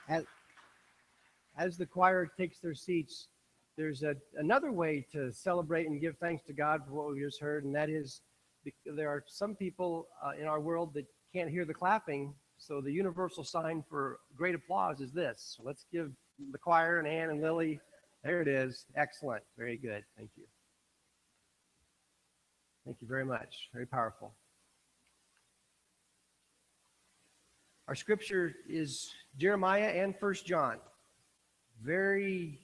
As, as the choir takes their seats, there's another way to celebrate and give thanks to God for what we just heard, and that is there are some people in our world that can't hear the clapping, so the universal sign for great applause is this. So let's give the choir and Ann and Lily. There it is. Excellent. Very good. Thank you. Thank you very much. Very powerful. Our scripture is Jeremiah and 1 John. Very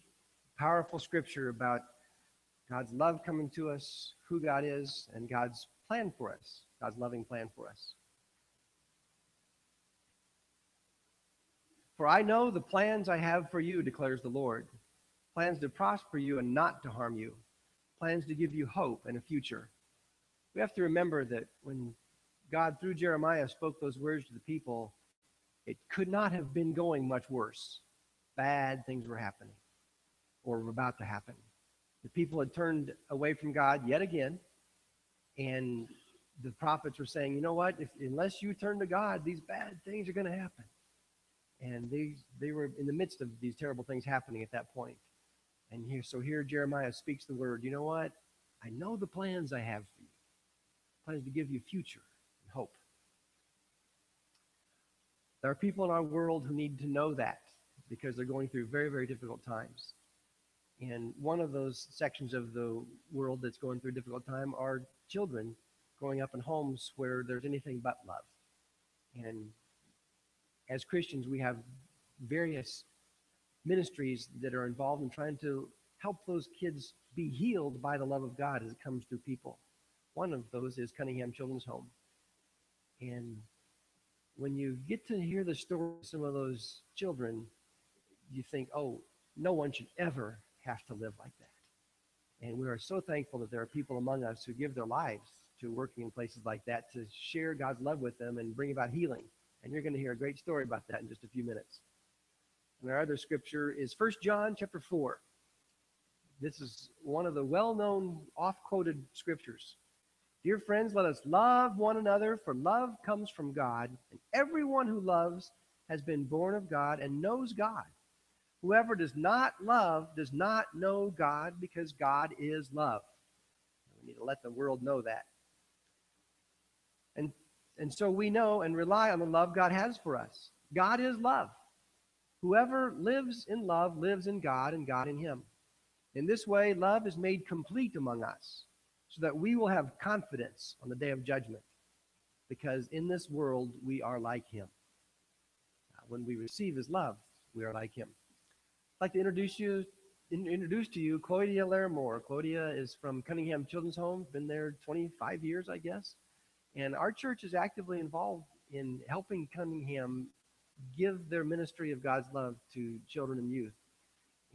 powerful scripture about God's love coming to us, who God is, and God's plan for us, God's loving plan for us. For I know the plans I have for you, declares the Lord, plans to prosper you and not to harm you, plans to give you hope and a future. We have to remember that when God, through Jeremiah, spoke those words to the people, it could not have been going much worse. Bad things were happening or were about to happen. The people had turned away from God yet again, and the prophets were saying, you know what, unless you turn to God, these bad things are going to happen. And they were in the midst of these terrible things happening at that point. And here Jeremiah speaks the word, you know what, I know the plans I have for you, plans to give you future and hope. There are people in our world who need to know that because they're going through very, very difficult times. And one of those sections of the world that's going through a difficult time are children growing up in homes where there's anything but love. And as Christians, we have various ministries that are involved in trying to help those kids be healed by the love of God as it comes through people. One of those is Cunningham Children's Home. And when you get to hear the story of some of those children, you think, oh, no one should ever have to live like that. And we are so thankful that there are people among us who give their lives to working in places like that to share God's love with them and bring about healing. And you're going to hear a great story about that in just a few minutes. And our other scripture is 1 John chapter 4. This is one of the well-known, oft-quoted scriptures. Dear friends, let us love one another, for love comes from God, and everyone who loves has been born of God and knows God. Whoever does not love does not know God, because God is love. We need to let the world know that. And so we know and rely on the love God has for us. God is love. Whoever lives in love lives in God and God in him. In this way, love is made complete among us, so that we will have confidence on the day of judgment, because in this world we are like him. When we receive his love, we are like him. I'd like to introduce to you Claudia Larimore. Claudia is from Cunningham Children's Home, been there 25 years, I guess. And our church is actively involved in helping Cunningham give their ministry of God's love to children and youth.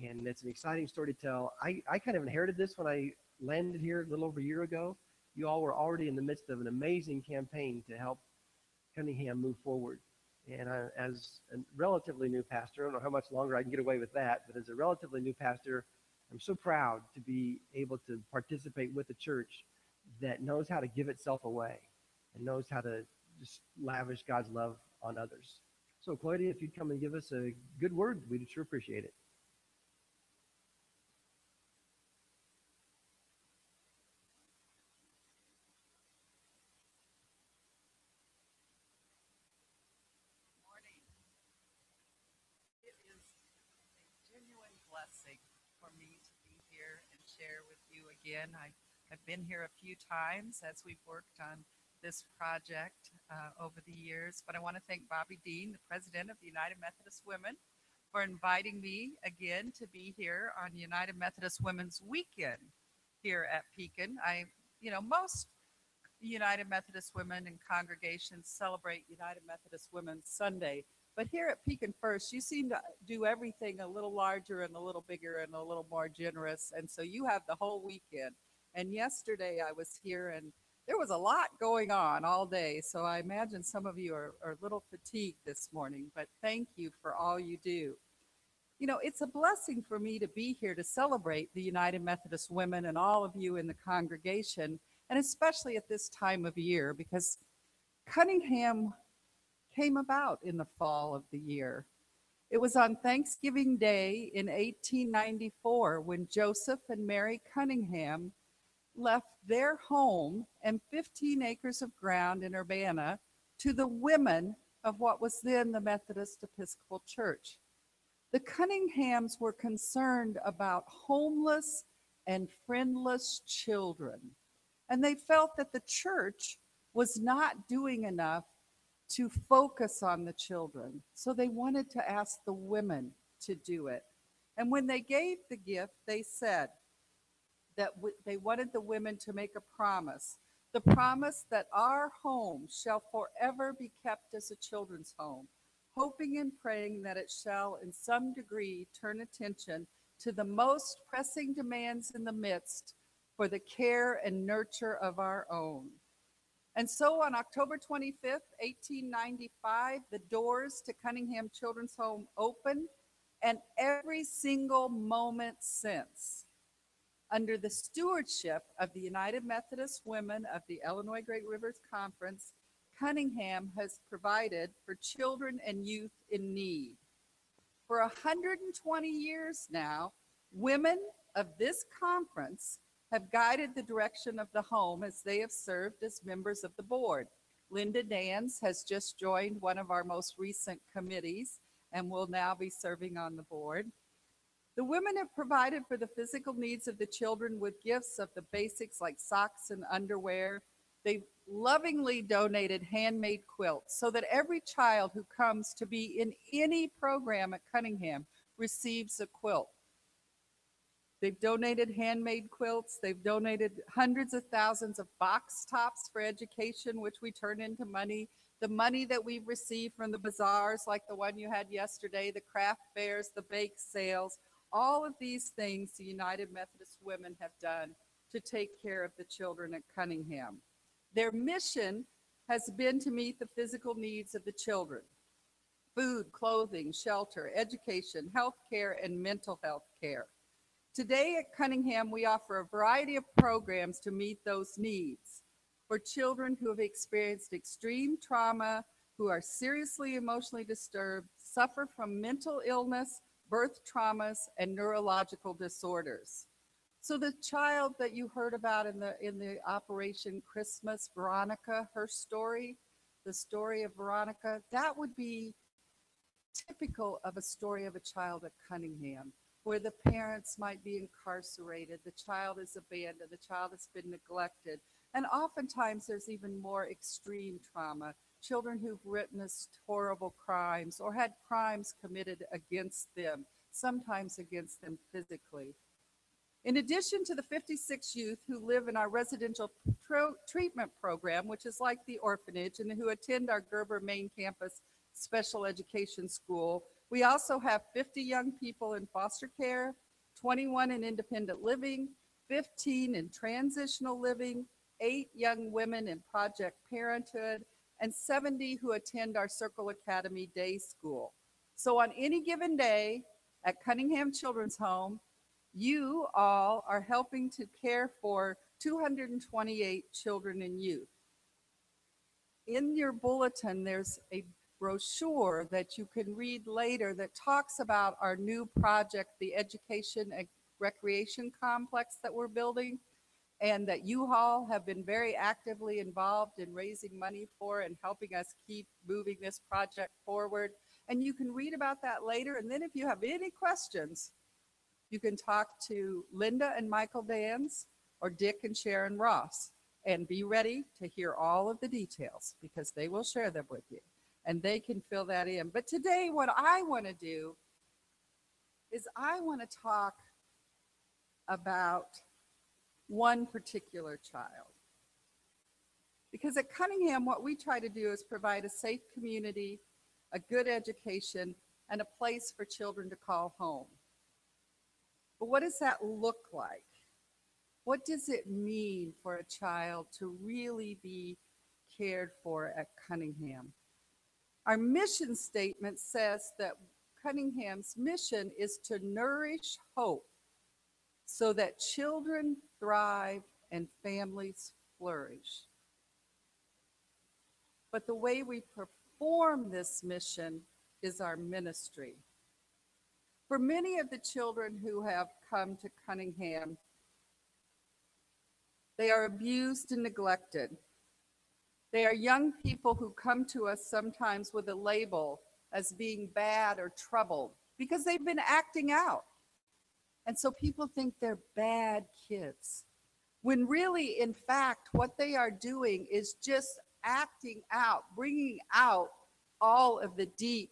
And it's an exciting story to tell. I kind of inherited this when I landed here a little over a year ago. You all were already in the midst of an amazing campaign to help Cunningham move forward. And as a relatively new pastor, I don't know how much longer I can get away with that, but as a relatively new pastor, I'm so proud to be able to participate with a church that knows how to give itself away and knows how to just lavish God's love on others. So, Claudia, if you'd come and give us a good word, we'd sure appreciate it. Morning. It is a genuine blessing for me to be here and share with you again. I've been here a few times as we've worked on this project over the years, but I want to thank Bobby Dean, the president of the United Methodist Women, for inviting me again to be here on United Methodist Women's Weekend here at Pekin. Most United Methodist women and congregations celebrate United Methodist Women's Sunday. But here at Pekin First, you seem to do everything a little larger and a little bigger and a little more generous. And so you have the whole weekend. And yesterday I was here and there was a lot going on all day. So I imagine some of you are a little fatigued this morning, but thank you for all you do. You know, it's a blessing for me to be here to celebrate the United Methodist Women and all of you in the congregation, and especially at this time of year, because Cunningham came about in the fall of the year. It was on Thanksgiving Day in 1894 when Joseph and Mary Cunningham left their home and 15 acres of ground in Urbana to the women of what was then the Methodist Episcopal Church. The Cunninghams were concerned about homeless and friendless children, and they felt that the church was not doing enough to focus on the children. So they wanted to ask the women to do it. And when they gave the gift, they said that they wanted the women to make a promise, the promise that our home shall forever be kept as a children's home, hoping and praying that it shall in some degree turn attention to the most pressing demands in the midst for the care and nurture of our own. And so on October 25th, 1895, the doors to Cunningham Children's Home opened, and every single moment since, under the stewardship of the United Methodist Women of the Illinois Great Rivers Conference, Cunningham has provided for children and youth in need. For 120 years now, women of this conference have guided the direction of the home as they have served as members of the board. Linda Dans has just joined one of our most recent committees and will now be serving on the board. The women have provided for the physical needs of the children with gifts of the basics like socks and underwear. They've lovingly donated handmade quilts so that every child who comes to be in any program at Cunningham receives a quilt. They've donated handmade quilts. They've donated hundreds of thousands of box tops for education, which we turn into money. The money that we've received from the bazaars, like the one you had yesterday, the craft fairs, the bake sales, all of these things the United Methodist Women have done to take care of the children at Cunningham. Their mission has been to meet the physical needs of the children: food, clothing, shelter, education, health care, and mental health care. Today at Cunningham, we offer a variety of programs to meet those needs for children who have experienced extreme trauma, who are seriously emotionally disturbed, suffer from mental illness, birth traumas, and neurological disorders. So the child that you heard about in the Operation Christmas, Veronica, her story, the story of Veronica, that would be typical of a story of a child at Cunningham, where the parents might be incarcerated, the child is abandoned, the child has been neglected, and oftentimes there's even more extreme trauma. Children who've witnessed horrible crimes or had crimes committed against them, sometimes against them physically. In addition to the 56 youth who live in our residential treatment program, which is like the orphanage, and who attend our Gerber main campus special education school, we also have 50 young people in foster care, 21 in independent living, 15 in transitional living, 8 young women in Project Parenthood, and 70 who attend our Circle Academy day school. So on any given day at Cunningham Children's Home, you all are helping to care for 228 children and youth. In your bulletin, there's a brochure that you can read later that talks about our new project, the Education and Recreation Complex that we're building, and that you all have been very actively involved in raising money for and helping us keep moving this project forward. And you can read about that later. And then if you have any questions, you can talk to Linda and Michael Dans or Dick and Sharon Ross, and be ready to hear all of the details because they will share them with you and they can fill that in. But today what I want to do is I want to talk about one particular child. Because at Cunningham, what we try to do is provide a safe community, a good education, and a place for children to call home. But what does that look like? What does it mean for a child to really be cared for at Cunningham? Our mission statement says that Cunningham's mission is to nourish hope so that children thrive and families flourish. But the way we perform this mission is our ministry. For many of the children who have come to Cunningham, they are abused and neglected. They are young people who come to us sometimes with a label as being bad or troubled because they've been acting out. And so people think they're bad kids, when really, in fact, what they are doing is just acting out, bringing out all of the deep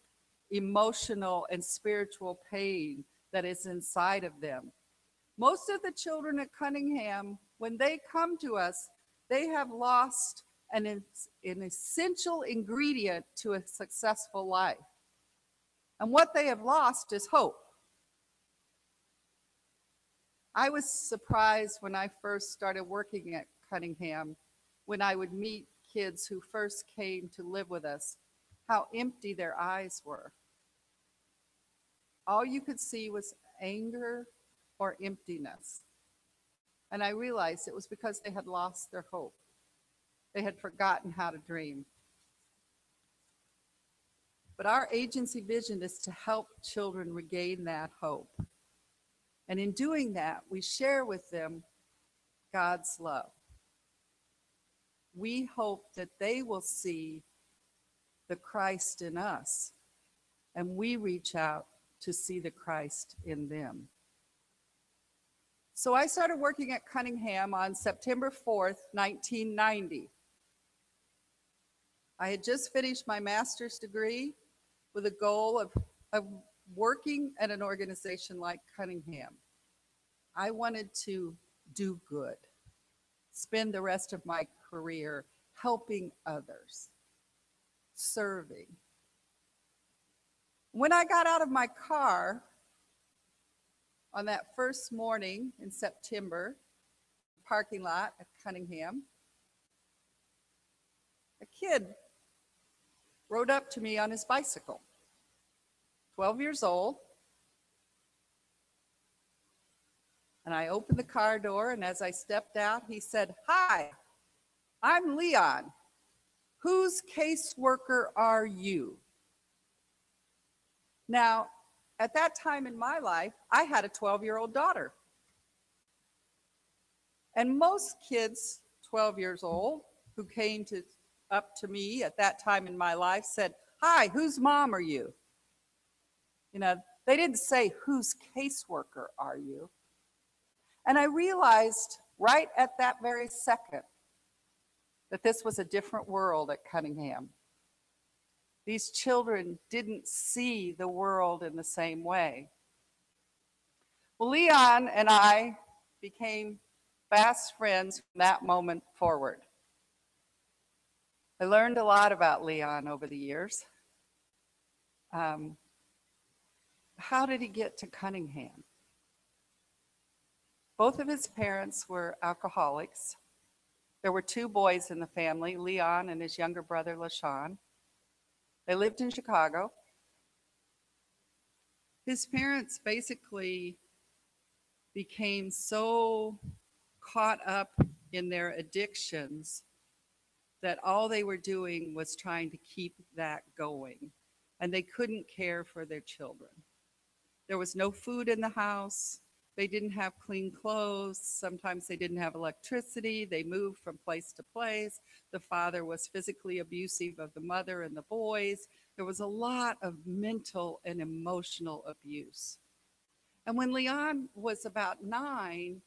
emotional and spiritual pain that is inside of them. Most of the children at Cunningham, when they come to us, they have lost an essential ingredient to a successful life. And what they have lost is hope. I was surprised when I first started working at Cunningham, when I would meet kids who first came to live with us, how empty their eyes were. All you could see was anger or emptiness. And I realized it was because they had lost their hope. They had forgotten how to dream. But our agency vision is to help children regain that hope. And in doing that, we share with them God's love. We hope that they will see the Christ in us, and we reach out to see the Christ in them. So I started working at Cunningham on September 4th, 1990. I had just finished my master's degree with a goal of working at an organization like Cunningham. I wanted to do good, spend the rest of my career helping others, serving. When I got out of my car on that first morning in September, parking lot at Cunningham, a kid rode up to me on his bicycle, 12 years old. And I opened the car door, and as I stepped out, he said, "Hi, I'm Leon. Whose caseworker are you?" Now, at that time in my life, I had a 12-year-old daughter. And most kids, 12 years old, who came up to me at that time in my life said, "Hi, whose mom are you?" You know, they didn't say, "Whose caseworker are you?" And I realized right at that very second that this was a different world at Cunningham. These children didn't see the world in the same way. Well, Leon and I became fast friends from that moment forward. I learned a lot about Leon over the years. How did he get to Cunningham? Both of his parents were alcoholics. There were two boys in the family, Leon and his younger brother, LaShawn. They lived in Chicago. His parents basically became so caught up in their addictions that all they were doing was trying to keep that going, and they couldn't care for their children. There was no food in the house. They didn't have clean clothes. Sometimes they didn't have electricity. They moved from place to place. The father was physically abusive of the mother and the boys. There was a lot of mental and emotional abuse. And when Leon was about 9,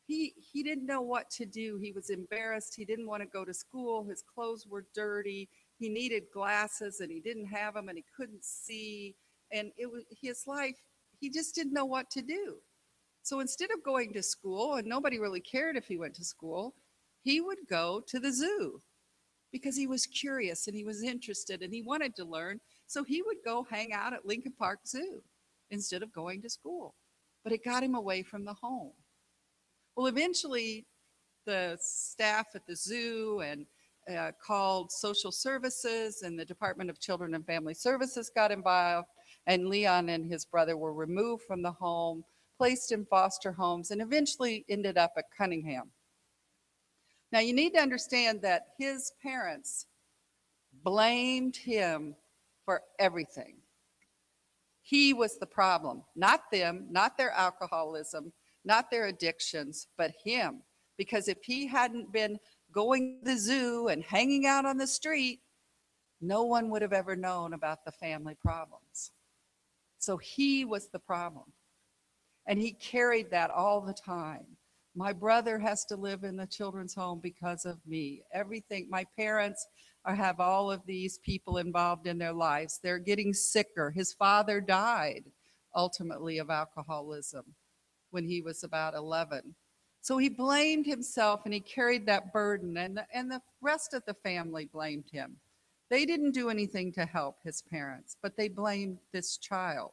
he didn't know what to do. He was embarrassed. He didn't want to go to school. His clothes were dirty. He needed glasses and he didn't have them and he couldn't see. And it was his life, he just didn't know what to do. So instead of going to school, and nobody really cared if he went to school, he would go to the zoo because he was curious and he was interested and he wanted to learn. So he would go hang out at Lincoln Park Zoo instead of going to school. But it got him away from the home. Well, eventually the staff at the zoo and called social services, and the Department of Children and Family Services got involved, and Leon and his brother were removed from the home, placed in foster homes, and eventually ended up at Cunningham. Now, you need to understand that his parents blamed him for everything. He was the problem, not them, not their alcoholism, not their addictions, but him. Because if he hadn't been going to the zoo and hanging out on the street, no one would have ever known about the family problems. So he was the problem. And he carried that all the time. My brother has to live in the children's home because of me. Everything, my parents have all of these people involved in their lives. They're getting sicker. His father died ultimately of alcoholism when he was about 11. So he blamed himself and he carried that burden, and the rest of the family blamed him. They didn't do anything to help his parents, but they blamed this child.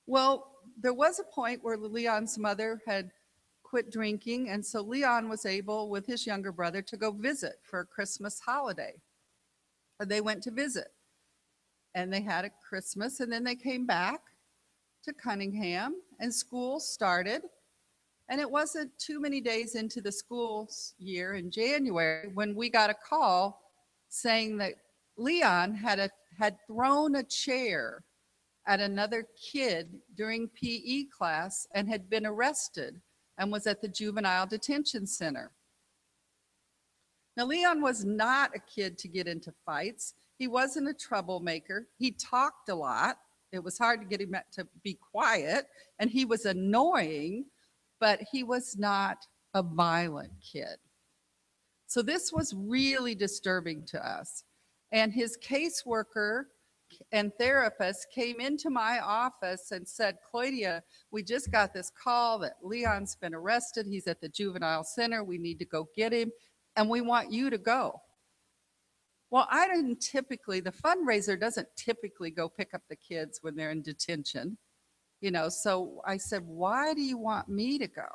Well, there was a point where Leon's mother had quit drinking, and so Leon was able, with his younger brother, to go visit for a Christmas holiday. They went to visit, and they had a Christmas, and then they came back to Cunningham, and school started. And it wasn't too many days into the school year in January when we got a call saying that Leon had thrown a chair at another kid during PE class and had been arrested and was at the juvenile detention center. Now, Leon was not a kid to get into fights. He wasn't a troublemaker. He talked a lot. It was hard to get him to be quiet, and he was annoying, but he was not a violent kid. So this was really disturbing to us. And his caseworker and therapist came into my office and said, Claudia, we just got this call that Leon's been arrested. He's at the juvenile center. We need to go get him, and we want you to go. Well, I didn't typically, the fundraiser doesn't typically go pick up the kids when they're in detention, so I said, why do you want me to go?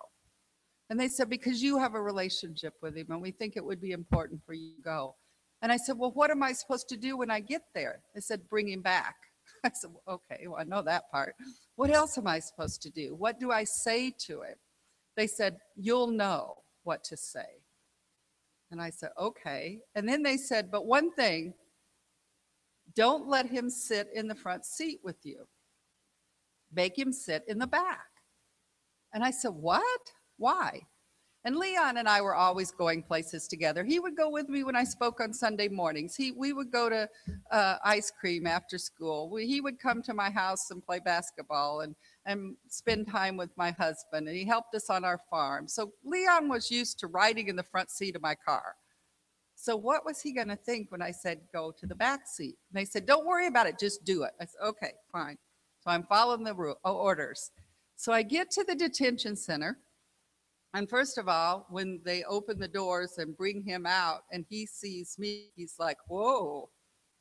And they said, because you have a relationship with him and we think it would be important for you to go. And I said, well, what am I supposed to do when I get there? They said, bring him back. I said, well, okay, well, I know that part. What else am I supposed to do? What do I say to him? They said, you'll know what to say. And I said, okay. And then they said, but one thing, don't let him sit in the front seat with you. Make him sit in the back. And I said, what? Why? And Leon and I were always going places together. He would go with me when I spoke on Sunday mornings. We would go to ice cream after school. He would come to my house and play basketball and spend time with my husband. And he helped us on our farm. So Leon was used to riding in the front seat of my car. So what was he going to think when I said, go to the back seat? And they said, don't worry about it, just do it. I said, okay, fine. So I'm following the orders. So I get to the detention center. And first of all, when they open the doors and bring him out and he sees me, he's like, whoa,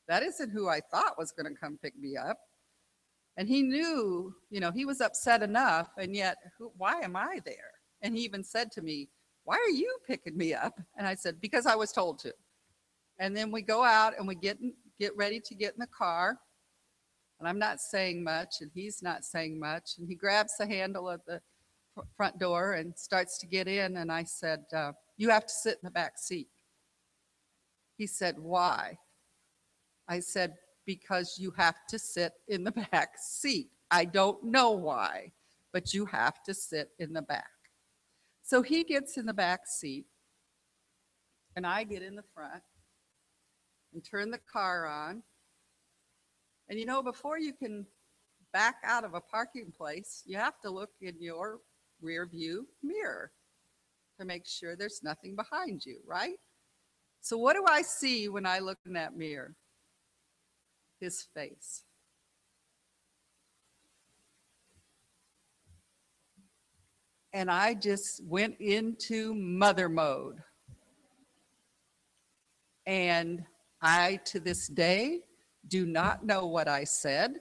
that isn't who I thought was going to come pick me up. And he knew, he was upset enough, and yet, why am I there? And he even said to me, why are you picking me up? And I said, because I was told to. And then we go out and we get ready to get in the car. And I'm not saying much, and he's not saying much. And he grabs the handle of the front door and starts to get in. And I said, you have to sit in the back seat. He said, why? I said, because you have to sit in the back seat. I don't know why, but you have to sit in the back. So he gets in the back seat, and I get in the front and turn the car on. And before you can back out of a parking place, you have to look in your rear view mirror to make sure there's nothing behind you, right? So what do I see when I look in that mirror? His face. And I just went into mother mode. And I, to this day, do not know what I said,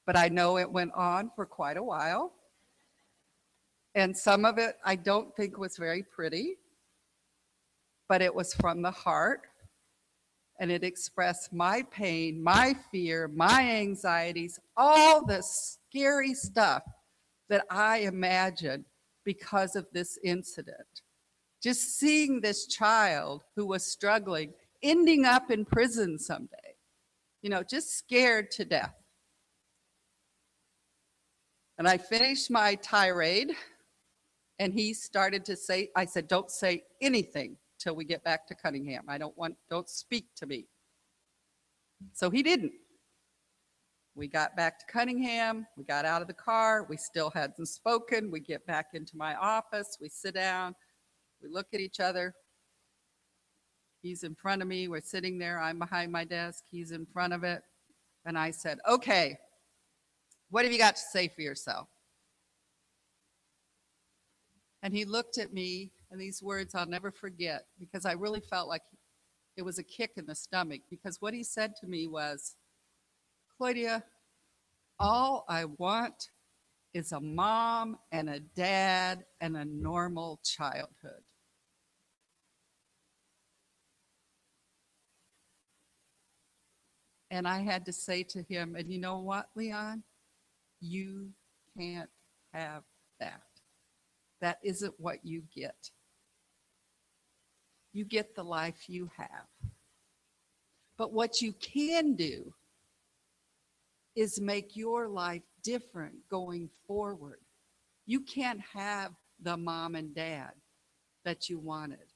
but I know it went on for quite a while. And some of it I don't think was very pretty, but it was from the heart. And it expressed my pain, my fear, my anxieties, all the scary stuff that I imagined because of this incident. Just seeing this child who was struggling, ending up in prison someday, just scared to death. And I finished my tirade, and he started to say, I said, don't say anything till we get back to Cunningham. Don't speak to me. So he didn't. We got back to Cunningham, we got out of the car, we still hadn't spoken. We get back into my office, we sit down, we look at each other. He's in front of me, we're sitting there, I'm behind my desk, he's in front of it. And I said, okay, what have you got to say for yourself? And he looked at me, and these words I'll never forget, because I really felt like it was a kick in the stomach, because what he said to me was, Claudia, all I want is a mom and a dad and a normal childhood. And I had to say to him, and you know what, Leon? You can't have that. That isn't what you get. You get the life you have. But what you can do is make your life different going forward. You can't have the mom and dad that you wanted.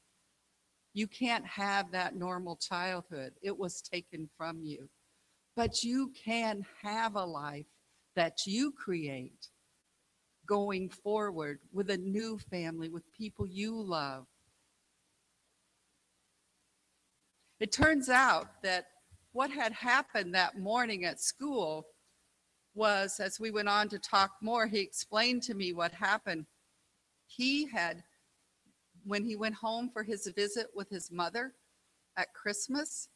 You can't have that normal childhood. It was taken from you. But you can have a life that you create going forward with a new family, with people you love. It turns out that what had happened that morning at school was, as we went on to talk more, he explained to me what happened. He had, when he went home for his visit with his mother at Christmas,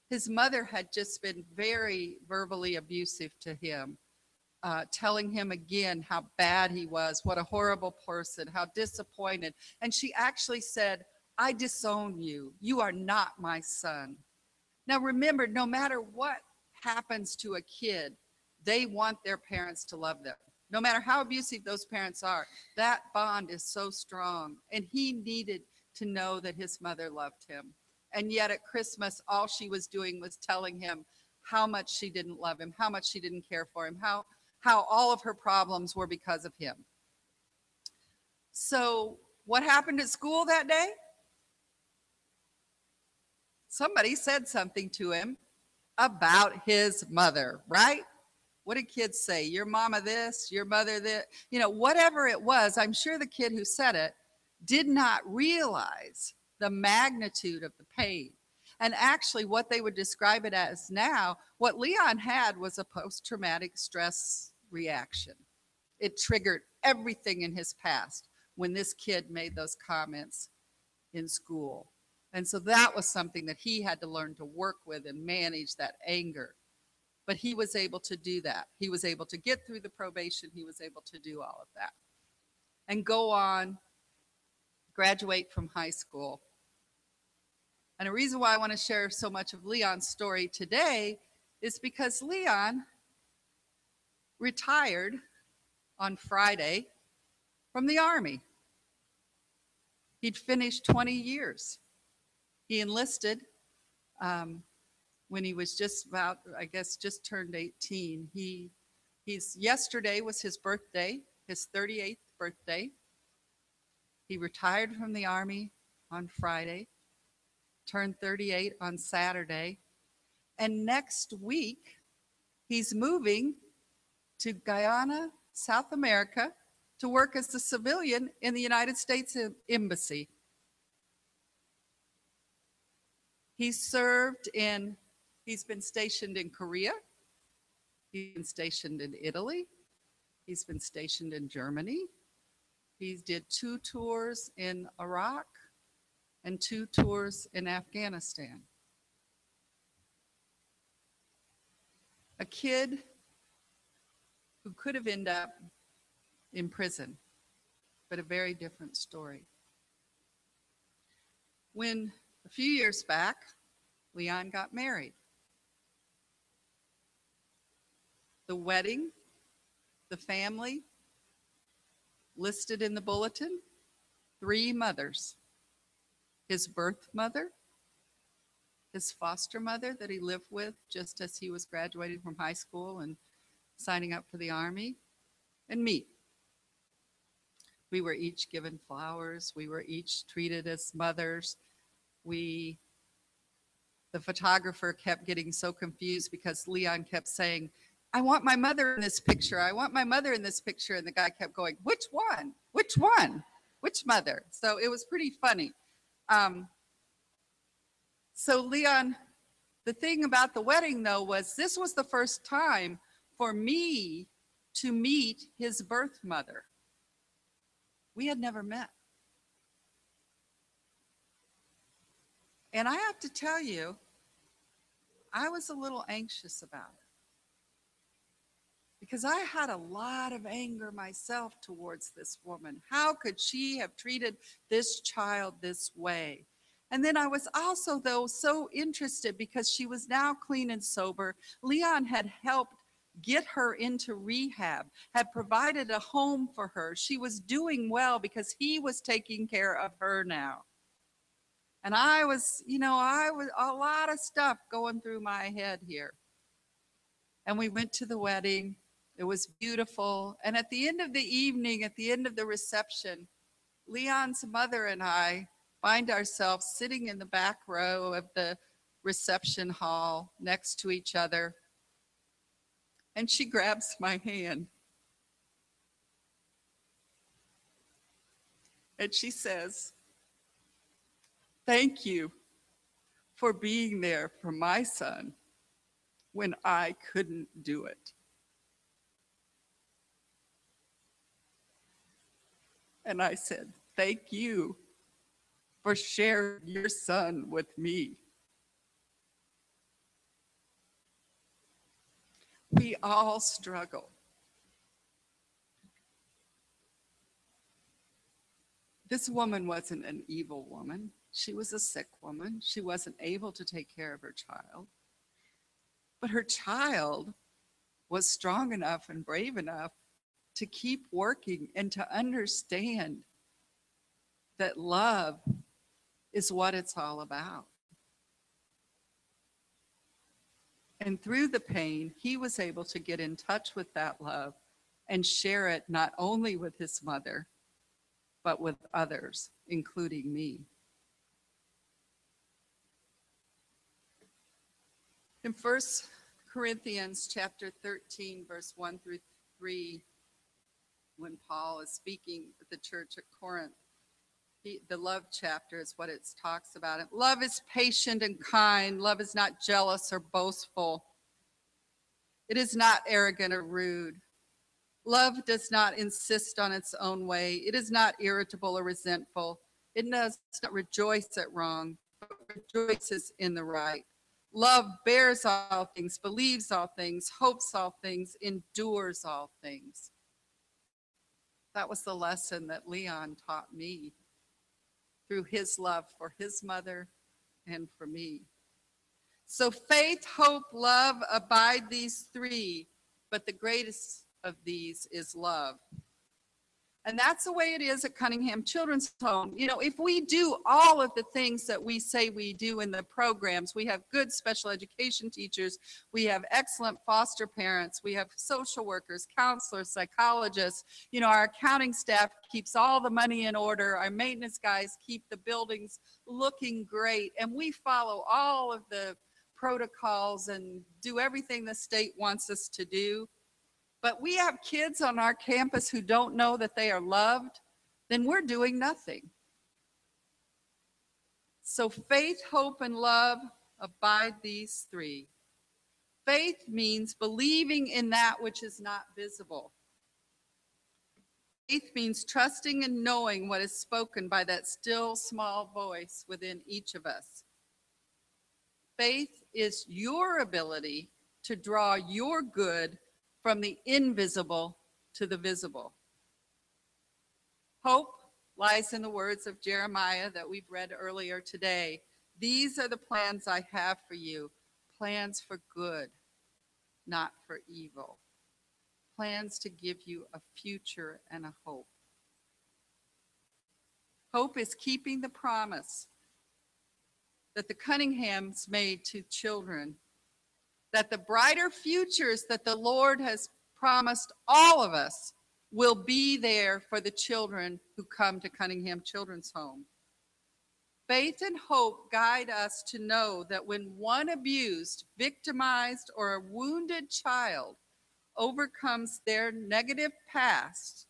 his mother had just been very verbally abusive to him, telling him again how bad he was, what a horrible person, how disappointed. And she actually said, "I disown you. You are not my son." Now remember, no matter what happens to a kid, they want their parents to love them. No matter how abusive those parents are, that bond is so strong. And he needed to know that his mother loved him. And yet at Christmas, all she was doing was telling him how much she didn't love him, how much she didn't care for him, how all of her problems were because of him. So what happened at school that day? Somebody said something to him about his mother, right? What did kids say? Your mama this, your mother this, whatever it was. I'm sure the kid who said it did not realize the magnitude of the pain. And actually, what they would describe it as now, what Leon had was a post-traumatic stress reaction. It triggered everything in his past when this kid made those comments in school. And so that was something that he had to learn to work with and manage that anger. But he was able to do that. He was able to get through the probation. He was able to do all of that and go on, graduate from high school. And a reason why I want to share so much of Leon's story today is because Leon retired on Friday from the Army. He'd finished 20 years. He enlisted when he was just about, I guess, just turned 18. Yesterday was his birthday, his 38th birthday. He retired from the Army on Friday, turned 38 on Saturday, and next week he's moving to Guyana, South America, to work as a civilian in the United States Embassy. He's been stationed in Korea, he's been stationed in Italy, he's been stationed in Germany, he did 2 tours in Iraq and 2 tours in Afghanistan. A kid who could have ended up in prison, but a very different story. When a few years back, Leon got married. The wedding, the family, listed in the bulletin, 3 mothers. His birth mother, his foster mother that he lived with just as he was graduating from high school and signing up for the Army, and me. We were each given flowers. We were each treated as mothers. The photographer kept getting so confused because Leon kept saying, "I want my mother in this picture. I want my mother in this picture." And the guy kept going, "Which one? Which one? Which mother?" So it was pretty funny. So Leon, the thing about the wedding though was this was the first time for me to meet his birth mother. We had never met. And I have to tell you, I was a little anxious about it because I had a lot of anger myself towards this woman. How could she have treated this child this way? And then I was also, though, so interested because she was now clean and sober. Leon had helped get her into rehab, had provided a home for her. She was doing well because he was taking care of her now. And I was a lot of stuff going through my head here. And we went to the wedding. It was beautiful. And at the end of the evening, at the end of the reception, Leon's mother and I find ourselves sitting in the back row of the reception hall next to each other. And she grabs my hand. And she says, "Thank you for being there for my son when I couldn't do it." And I said, "Thank you for sharing your son with me." We all struggle. This woman wasn't an evil woman. She was a sick woman. She wasn't able to take care of her child. But her child was strong enough and brave enough to keep working and to understand that love is what it's all about. And through the pain, he was able to get in touch with that love and share it not only with his mother, but with others, including me. In 1 Corinthians chapter 13, verse 1 through 3, when Paul is speaking at the church at Corinth, the love chapter is what it talks about. Love is patient and kind. Love is not jealous or boastful. It is not arrogant or rude. Love does not insist on its own way. It is not irritable or resentful. It does not rejoice at wrong, but rejoices in the right. Love bears all things, believes all things, hopes all things, endures all things. That was the lesson that Leon taught me through his love for his mother and for me. So faith, hope, love abide these three, but the greatest of these is love. And that's the way it is at Cunningham Children's Home. You know, if we do all of the things that we say we do in the programs, we have good special education teachers, we have excellent foster parents, we have social workers, counselors, psychologists, you know, our accounting staff keeps all the money in order, our maintenance guys keep the buildings looking great, and we follow all of the protocols and do everything the state wants us to do. But we have kids on our campus who don't know that they are loved, then we're doing nothing. So faith, hope, and love abide these three. Faith means believing in that which is not visible. Faith means trusting and knowing what is spoken by that still small voice within each of us. Faith is your ability to draw your good from the invisible to the visible. Hope lies in the words of Jeremiah that we've read earlier today. These are the plans I have for you, plans for good, not for evil. Plans to give you a future and a hope. Hope is keeping the promise that the Cunninghams made to children, that the brighter futures that the Lord has promised all of us will be there for the children who come to Cunningham Children's Home. Faith and hope guide us to know that when one abused, victimized, or a wounded child overcomes their negative past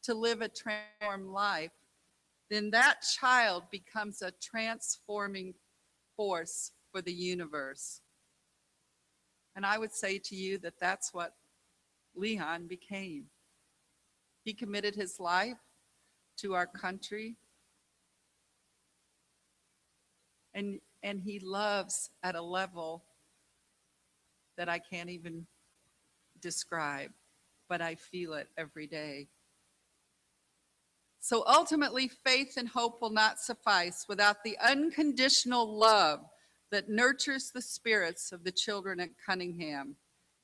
to live a transformed life, then that child becomes a transforming force for the universe. And I would say to you that that's what Leon became. He committed his life to our country, and he loves at a level that I can't even describe, but I feel it every day. So ultimately, faith and hope will not suffice without the unconditional love that nurtures the spirits of the children at Cunningham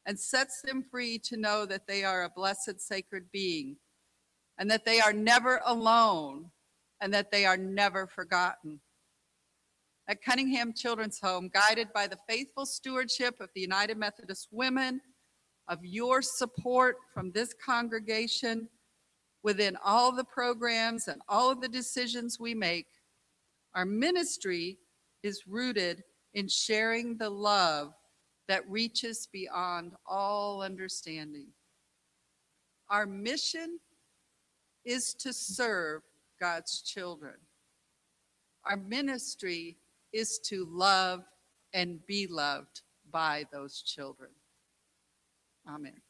and sets them free to know that they are a blessed, sacred being, and that they are never alone, and that they are never forgotten. At Cunningham Children's Home, guided by the faithful stewardship of the United Methodist Women, of your support from this congregation, within all the programs and all of the decisions we make, our ministry is rooted in sharing the love that reaches beyond all understanding. Our mission is to serve God's children. Our ministry is to love and be loved by those children. Amen.